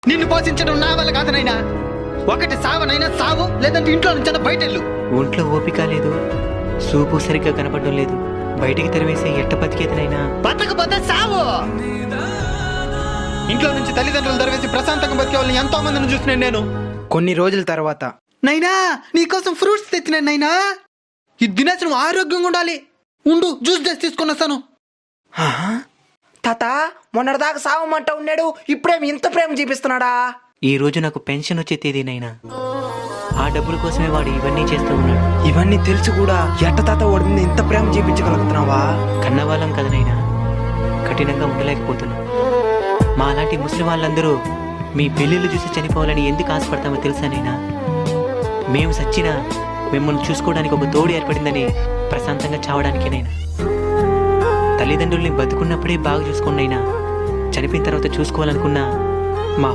నిన్ను పోషించడం నా వల్ల కాదనైనా. ఒకటి సావనైనా సావు, లేదంటే ఇంట్లో నుంచి బయటెళ్ళు. ఒంట్లో ఓపిక లేదు, సూపు సరిగ్గా కనపడడం లేదు, బయటికి తెరవేసే ఎట్ట బతికేదనైనా. బతకపోతే సావు. ఇంట్లో నుంచి తల్లిదండ్రులు తెరవేసి ప్రశాంతంగా బతికే వాళ్ళని ఎంతో మందిని చూసినాను నేను. కొన్ని రోజుల తర్వాత, నైనా నీకోసం ఫ్రూట్స్ తెచ్చినాను నైనా. ఇది తినేసి నువ్వు ఆరోగ్యంగా ఉండాలి. ఉండు, జ్యూస్ చేసి తీసుకొని వస్తాను. తాత మొన్నటిదాకా సావమంట ఉన్నాడు, ఇప్పుడేమి ఇంత ప్రేమ చూపిస్తున్నాడా? ఈ రోజు నాకు పెన్షన్ వచ్చే తేదీనైనా. ఆ డబ్బుల కోసమే వాడు ఇవన్నీ చేస్తూ ఉన్నాడు. ఇవన్నీ తెలిసి కూడా ఎట్ట తాత ఓడింది ఇంత ప్రేమ చూపించగలుగుతున్నావా? కన్నవాళ్ళం కదనైనా, కఠినంగా ఉండలేకపోతున్నా. మా అలాంటి ముస్లిం వాళ్ళందరూ మీ పెళ్ళిళ్ళు చూసి చనిపోవాలని ఎందుకు ఆశపడతామో తెలుసానైనా. మేము సచ్చినా మిమ్మల్ని చూసుకోవడానికి ఒక తోడు ఏర్పడిందని ప్రశాంతంగా చావడానికేనైనా. తల్లిదండ్రుల్ని బతుకున్నప్పుడే బాగా చూసుకున్నైనా చనిపోయిన తర్వాత చూసుకోవాలనుకున్నా మా